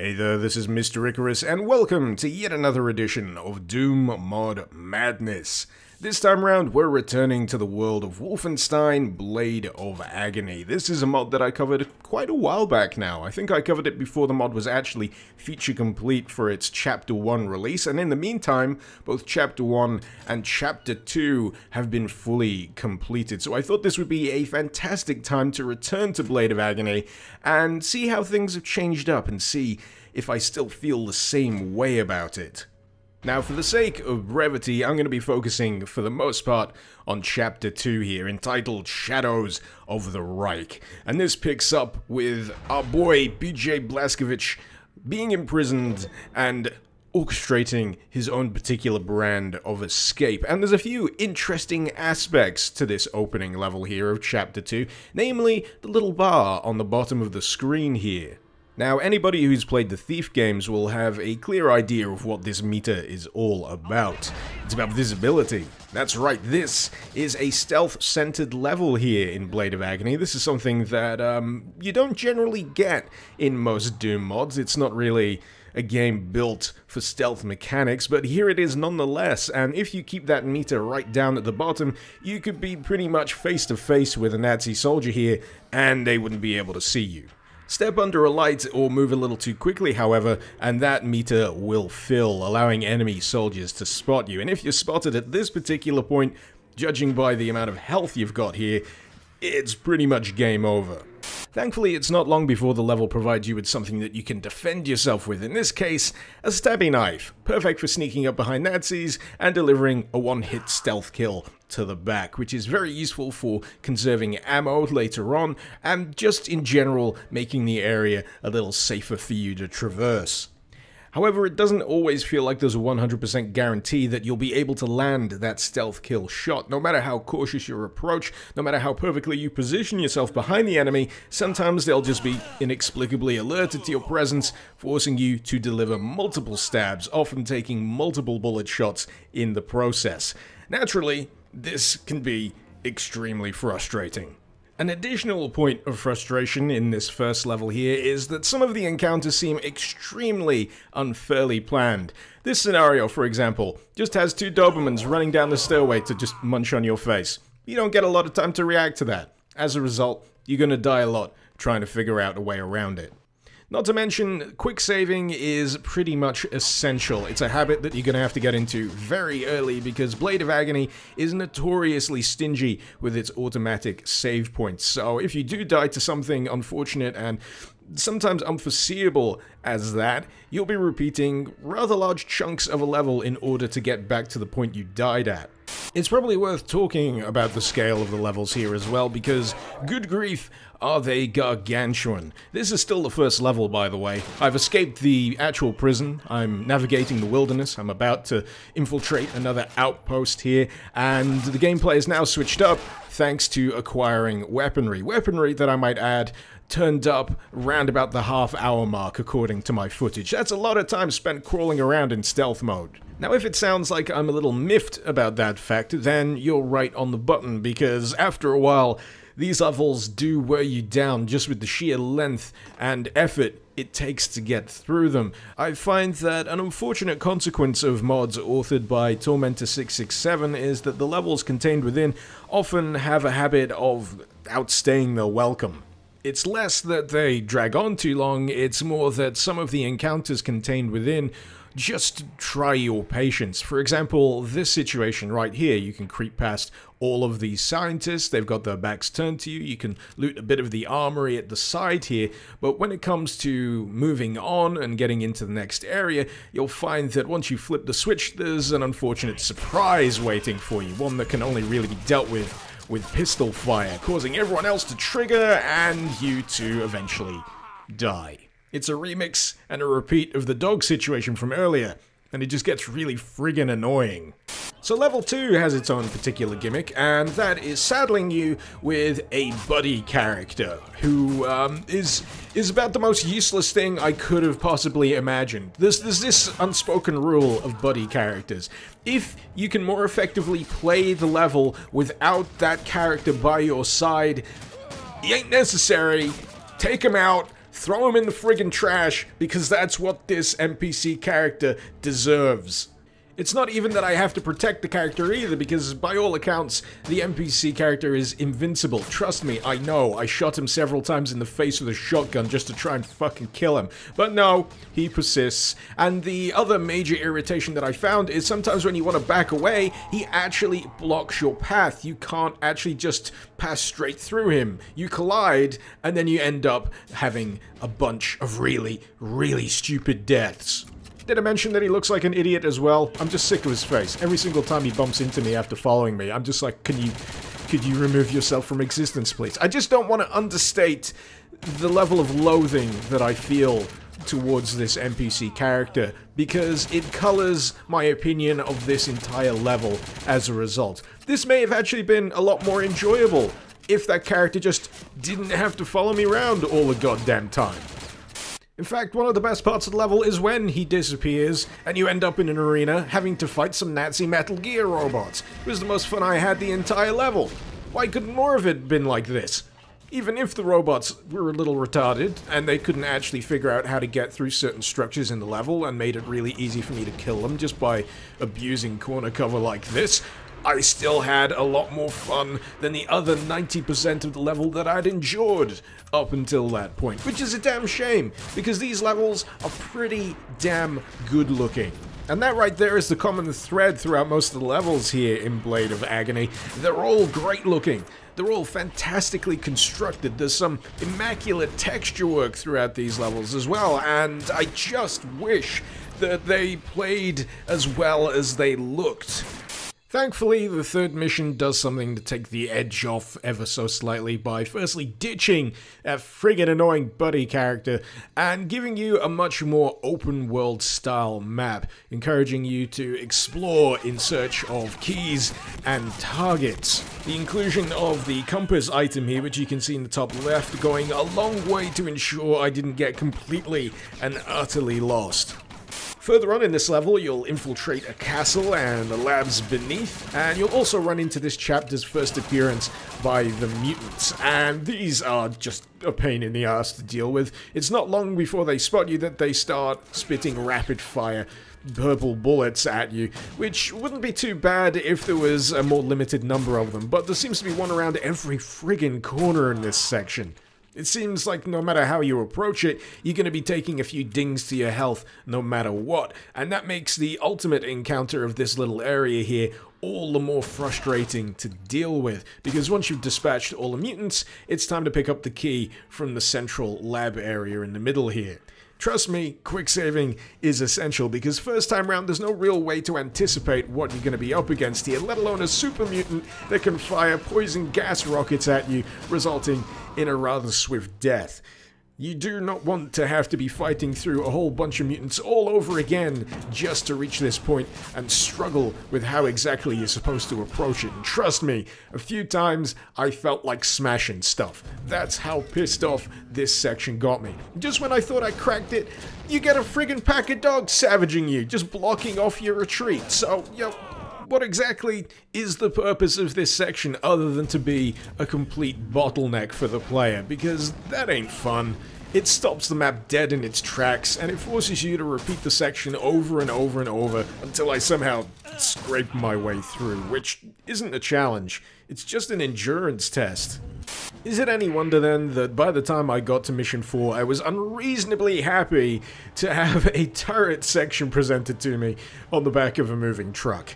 Hey there, this is Mr. Icarus, and welcome to yet another edition of Doom Mod Madness. This time around, we're returning to the world of Wolfenstein Blade of Agony. This is a mod that I covered quite a while back now. I think I covered it before the mod was actually feature complete for its Chapter 1 release, and in the meantime, both Chapter 1 and Chapter 2 have been fully completed. So I thought this would be a fantastic time to return to Blade of Agony and see how things have changed up and see if I still feel the same way about it. Now, for the sake of brevity, I'm going to be focusing, for the most part, on Chapter 2 here, entitled Shadows of the Reich. And this picks up with our boy, Blazkovich, being imprisoned and orchestrating his own particular brand of escape. And there's a few interesting aspects to this opening level here of Chapter 2, namely the little bar on the bottom of the screen here. Now, anybody who's played the Thief games will have a clear idea of what this meter is all about. It's about visibility. That's right, this is a stealth-centered level here in Blade of Agony. This is something that you don't generally get in most Doom mods. It's not really a game built for stealth mechanics, but here it is nonetheless, and if you keep that meter right down at the bottom, you could be pretty much face-to-face with a Nazi soldier here, and they wouldn't be able to see you. Step under a light or move a little too quickly, however, and that meter will fill, allowing enemy soldiers to spot you. And if you're spotted at this particular point, judging by the amount of health you've got here, it's pretty much game over. Thankfully, it's not long before the level provides you with something that you can defend yourself with. In this case, a stabby knife, perfect for sneaking up behind Nazis and delivering a one-hit stealth kill to the back, which is very useful for conserving ammo later on, and just in general making the area a little safer for you to traverse. However, it doesn't always feel like there's a 100% guarantee that you'll be able to land that stealth kill shot. No matter how cautious your approach, no matter how perfectly you position yourself behind the enemy, sometimes they'll just be inexplicably alerted to your presence, forcing you to deliver multiple stabs, often taking multiple bullet shots in the process. Naturally, this can be extremely frustrating. An additional point of frustration in this first level here is that some of the encounters seem extremely unfairly planned. This scenario, for example, just has two Dobermans running down the stairway to just munch on your face. You don't get a lot of time to react to that. As a result, you're gonna die a lot trying to figure out a way around it. Not to mention, quick saving is pretty much essential. It's a habit that you're going to have to get into very early because Blade of Agony is notoriously stingy with its automatic save points. So if you do die to something unfortunate and sometimes unforeseeable as that, you'll be repeating rather large chunks of a level in order to get back to the point you died at. It's probably worth talking about the scale of the levels here as well, because good grief, are they gargantuan. This is still the first level, by the way. I've escaped the actual prison, I'm navigating the wilderness, I'm about to infiltrate another outpost here, and the gameplay is now switched up thanks to acquiring weaponry. Weaponry that I might add turned up round about the half-hour mark according to my footage. That's a lot of time spent crawling around in stealth mode. Now, if it sounds like I'm a little miffed about that fact, then you're right on the button, because after a while, these levels do wear you down just with the sheer length and effort it takes to get through them. I find that an unfortunate consequence of mods authored by Tormentor667 is that the levels contained within often have a habit of outstaying their welcome. It's less that they drag on too long, it's more that some of the encounters contained within just try your patience. For example, this situation right here, you can creep past all of these scientists, they've got their backs turned to you, you can loot a bit of the armory at the side here, but when it comes to moving on and getting into the next area, you'll find that once you flip the switch, there's an unfortunate surprise waiting for you, one that can only really be dealt with pistol fire, causing everyone else to trigger and you to eventually die. It's a remix and a repeat of the dog situation from earlier, and it just gets really friggin' annoying. So level 2 has its own particular gimmick, and that is saddling you with a buddy character, who is about the most useless thing I could have possibly imagined. There's this unspoken rule of buddy characters. If you can more effectively play the level without that character by your side, it ain't necessary, take him out, Throw him in the friggin' trash, because that's what this NPC character deserves. It's not even that I have to protect the character either, because by all accounts, the NPC character is invincible. Trust me, I know. I shot him several times in the face with a shotgun just to try and fucking kill him. But no, he persists. And the other major irritation that I found is sometimes when you want to back away, he actually blocks your path. You can't actually just pass straight through him. You collide, and then you end up having a bunch of really, really stupid deaths. Did I mention that he looks like an idiot as well? I'm just sick of his face. Every single time he bumps into me after following me, I'm just like, could you remove yourself from existence, please? I just don't want to understate the level of loathing that I feel towards this NPC character, because it colors my opinion of this entire level as a result. This may have actually been a lot more enjoyable if that character just didn't have to follow me around all the goddamn time. In fact, one of the best parts of the level is when he disappears, and you end up in an arena having to fight some Nazi Metal Gear robots. It was the most fun I had the entire level. Why couldn't more of it been like this? Even if the robots were a little retarded, and they couldn't actually figure out how to get through certain structures in the level, and made it really easy for me to kill them just by abusing corner cover like this, I still had a lot more fun than the other 90% of the level that I'd endured up until that point, which is a damn shame, because these levels are pretty damn good looking. And that right there is the common thread throughout most of the levels here in Blade of Agony. They're all great looking. They're all fantastically constructed. There's some immaculate texture work throughout these levels as well, and I just wish that they played as well as they looked. Thankfully, the third mission does something to take the edge off ever so slightly by firstly ditching that friggin' annoying buddy character and giving you a much more open world style map, encouraging you to explore in search of keys and targets. The inclusion of the compass item here, which you can see in the top left, going a long way to ensure I didn't get completely and utterly lost. Further on in this level, you'll infiltrate a castle and the labs beneath, and you'll also run into this chapter's first appearance by the mutants, and these are just a pain in the ass to deal with. It's not long before they spot you that they start spitting rapid-fire purple bullets at you, which wouldn't be too bad if there was a more limited number of them, but there seems to be one around every friggin' corner in this section. It seems like no matter how you approach it, you're going to be taking a few dings to your health no matter what, and that makes the ultimate encounter of this little area here all the more frustrating to deal with, because once you've dispatched all the mutants, it's time to pick up the key from the central lab area in the middle here. Trust me, quick saving is essential, because first time round there's no real way to anticipate what you're going to be up against here, let alone a super mutant that can fire poison gas rockets at you, resulting in a rather swift death. You do not want to have to be fighting through a whole bunch of mutants all over again just to reach this point and struggle with how exactly you're supposed to approach it. And trust me, a few times I felt like smashing stuff. That's how pissed off this section got me. Just when I thought I cracked it, you get a friggin' pack of dogs savaging you, just blocking off your retreat. So, what exactly is the purpose of this section other than to be a complete bottleneck for the player? Because that ain't fun. It stops the map dead in its tracks, and it forces you to repeat the section over and over and over until I somehow scrape my way through, which isn't a challenge, it's just an endurance test. Is it any wonder then that by the time I got to Mission 4, I was unreasonably happy to have a turret section presented to me on the back of a moving truck?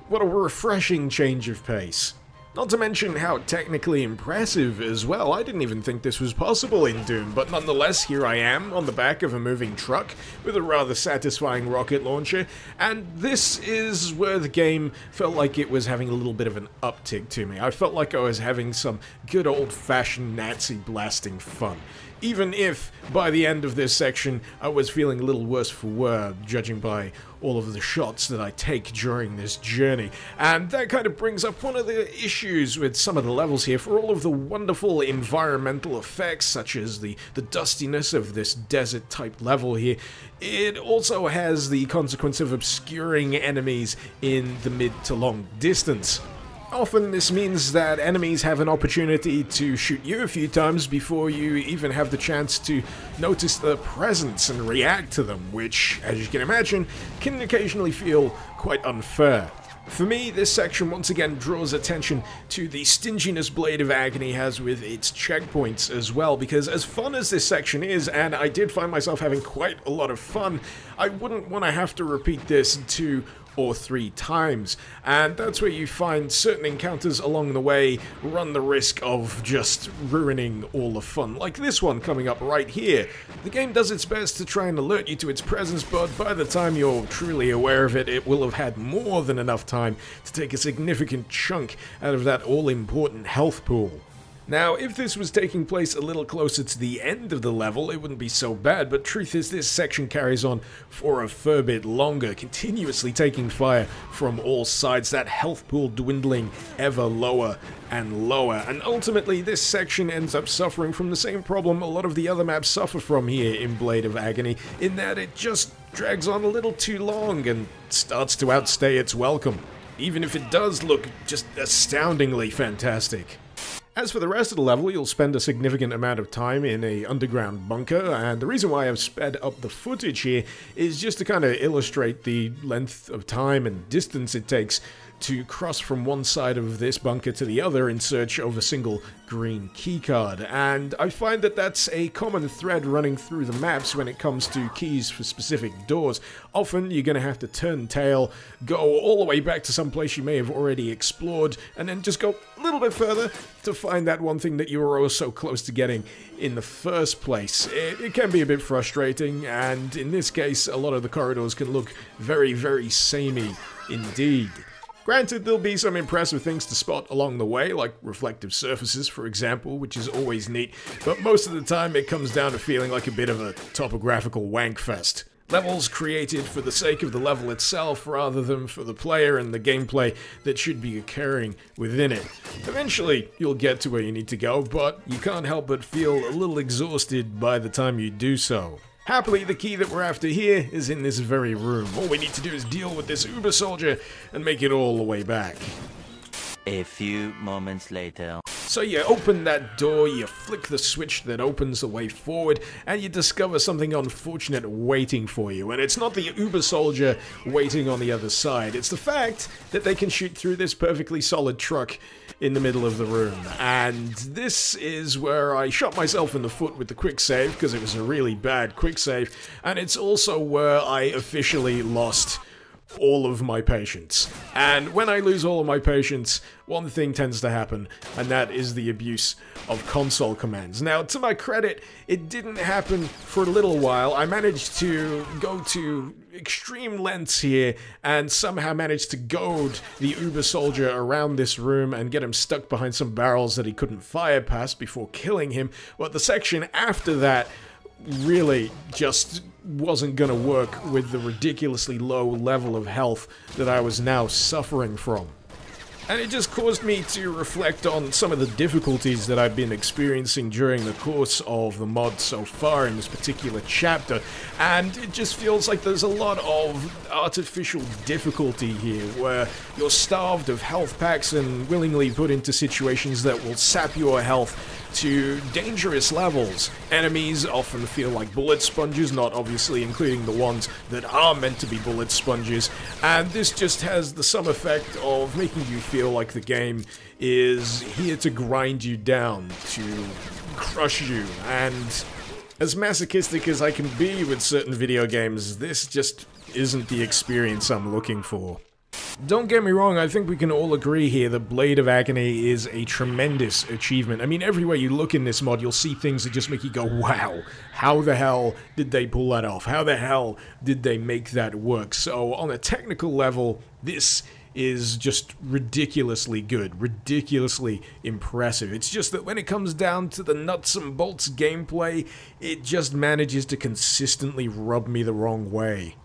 What a refreshing change of pace. Not to mention how technically impressive as well. I didn't even think this was possible in Doom, but nonetheless, here I am on the back of a moving truck with a rather satisfying rocket launcher, and this is where the game felt like it was having a little bit of an uptick to me. I felt like I was having some good old-fashioned Nazi blasting fun. Even if, by the end of this section, I was feeling a little worse for wear, judging by all of the shots that I take during this journey. And that kind of brings up one of the issues with some of the levels here. For all of the wonderful environmental effects, such as the dustiness of this desert-type level here, it also has the consequence of obscuring enemies in the mid to long distance. Often this means that enemies have an opportunity to shoot you a few times before you even have the chance to notice their presence and react to them, which, as you can imagine, can occasionally feel quite unfair. For me, this section once again draws attention to the stinginess Blade of Agony has with its checkpoints as well, because as fun as this section is, and I did find myself having quite a lot of fun, I wouldn't want to have to repeat this 2 or 3 times, and that's where you find certain encounters along the way run the risk of just ruining all the fun, like this one coming up right here. The game does its best to try and alert you to its presence, but by the time you're truly aware of it, it will have had more than enough time to take a significant chunk out of that all-important health pool. Now, if this was taking place a little closer to the end of the level, it wouldn't be so bad, but truth is this section carries on for a fair bit longer, continuously taking fire from all sides, that health pool dwindling ever lower and lower, and ultimately this section ends up suffering from the same problem a lot of the other maps suffer from here in Blade of Agony, in that it just drags on a little too long and starts to outstay its welcome, even if it does look just astoundingly fantastic. As for the rest of the level, you'll spend a significant amount of time in a underground bunker, and the reason why I've sped up the footage here is just to kind of illustrate the length of time and distance it takes to cross from one side of this bunker to the other in search of a single green keycard, and I find that that's a common thread running through the maps when it comes to keys for specific doors. Often you're going to have to turn tail, go all the way back to some place you may have already explored, and then just go a little bit further to find that one thing that you were oh so close to getting in the first place. It can be a bit frustrating, and in this case a lot of the corridors can look very, very samey indeed. Granted, there'll be some impressive things to spot along the way, like reflective surfaces, for example, which is always neat, but most of the time it comes down to feeling like a bit of a topographical wankfest. Levels created for the sake of the level itself rather than for the player and the gameplay that should be occurring within it. Eventually, you'll get to where you need to go, but you can't help but feel a little exhausted by the time you do so. Happily, the key that we're after here is in this very room. All we need to do is deal with this Uber soldier and make it all the way back. A few moments later. So you open that door, you flick the switch that opens the way forward, and you discover something unfortunate waiting for you. And it's not the Uber soldier waiting on the other side, it's the fact that they can shoot through this perfectly solid truck in the middle of the room. And this is where I shot myself in the foot with the quick save, because it was a really bad quick save, and it's also where I officially lost all of my patience. And when I lose all of my patience, one thing tends to happen, and that is the abuse of console commands. Now, to my credit, it didn't happen for a little while. I managed to go to extreme lengths here and somehow managed to goad the Uber soldier around this room and get him stuck behind some barrels that he couldn't fire past before killing him. But the section after that really just wasn't gonna work with the ridiculously low level of health that I was now suffering from. And it just caused me to reflect on some of the difficulties that I've been experiencing during the course of the mod so far in this particular chapter, and it just feels like there's a lot of artificial difficulty here, where you're starved of health packs and willingly put into situations that will sap your health to dangerous levels. Enemies often feel like bullet sponges, not obviously including the ones that are meant to be bullet sponges, and this just has the sum effect of making you feel like the game is here to grind you down, to crush you, and as masochistic as I can be with certain video games, this just isn't the experience I'm looking for. Don't get me wrong, I think we can all agree here that Blade of Agony is a tremendous achievement. I mean, everywhere you look in this mod, you'll see things that just make you go, wow, how the hell did they pull that off? How the hell did they make that work? So, on a technical level, this is just ridiculously good, ridiculously impressive. It's just that when it comes down to the nuts and bolts gameplay, it just manages to consistently rub me the wrong way.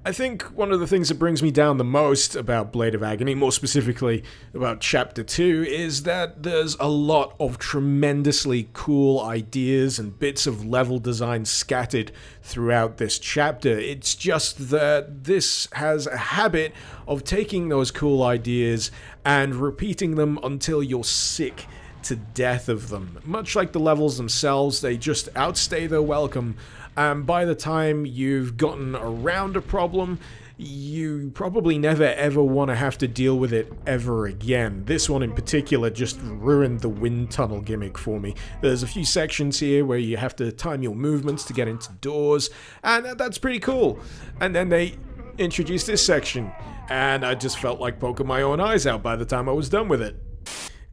I think one of the things that brings me down the most about Blade of Agony, more specifically about Chapter 2, is that there's a lot of tremendously cool ideas and bits of level design scattered throughout this chapter. It's just that this has a habit of taking those cool ideas and repeating them until you're sick to death of them. Much like the levels themselves, they just outstay their welcome. And by the time you've gotten around a problem, you probably never ever want to have to deal with it ever again. This one in particular just ruined the wind tunnel gimmick for me. There's a few sections here where you have to time your movements to get into doors, and that's pretty cool. And then they introduced this section, and I just felt like poking my own eyes out by the time I was done with it.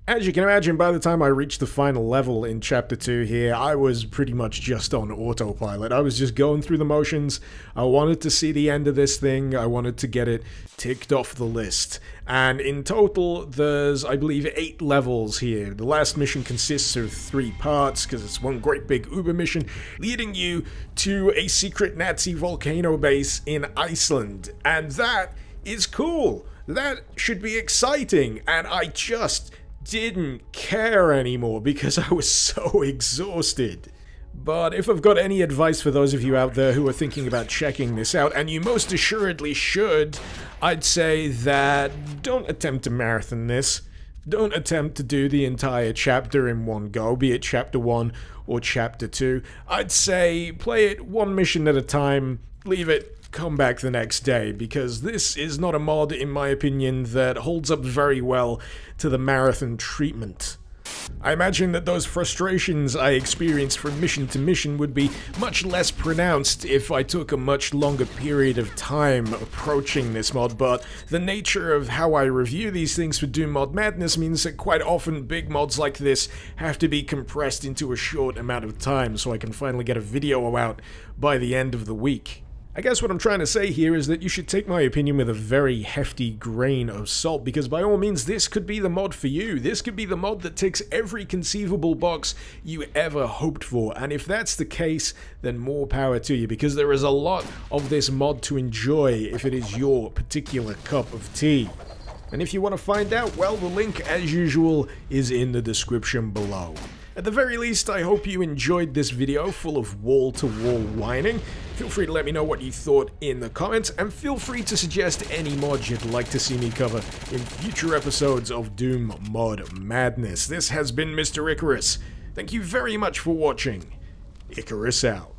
As you can imagine, by the time I reached the final level in Chapter 2 here, I was pretty much just on autopilot. I was just going through the motions. I wanted to see the end of this thing. I wanted to get it ticked off the list. And in total, there's, I believe, 8 levels here. The last mission consists of 3 parts, because it's one great big Uber mission, leading you to a secret Nazi volcano base in Iceland. And that is cool. That should be exciting. And I just didn't care anymore because I was so exhausted. But if I've got any advice for those of you out there who are thinking about checking this out, and you most assuredly should, I'd say that don't attempt to marathon this. Don't attempt to do the entire chapter in one go, be it Chapter 1 or Chapter 2. I'd say play it one mission at a time, leave it, come back the next day, because this is not a mod, in my opinion, that holds up very well to the marathon treatment. I imagine that those frustrations I experienced from mission to mission would be much less pronounced if I took a much longer period of time approaching this mod, but the nature of how I review these things for Doom Mod Madness means that quite often big mods like this have to be compressed into a short amount of time so I can finally get a video out by the end of the week. I guess what I'm trying to say here is that you should take my opinion with a very hefty grain of salt, because by all means this could be the mod for you. This could be the mod that ticks every conceivable box you ever hoped for, and if that's the case, then more power to you, because there is a lot of this mod to enjoy if it is your particular cup of tea. And if you want to find out, well, the link, as usual, is in the description below. At the very least, I hope you enjoyed this video full of wall-to-wall whining. Feel free to let me know what you thought in the comments, and feel free to suggest any mods you'd like to see me cover in future episodes of Doom Mod Madness. This has been Mr. Icarus. Thank you very much for watching. Icarus out.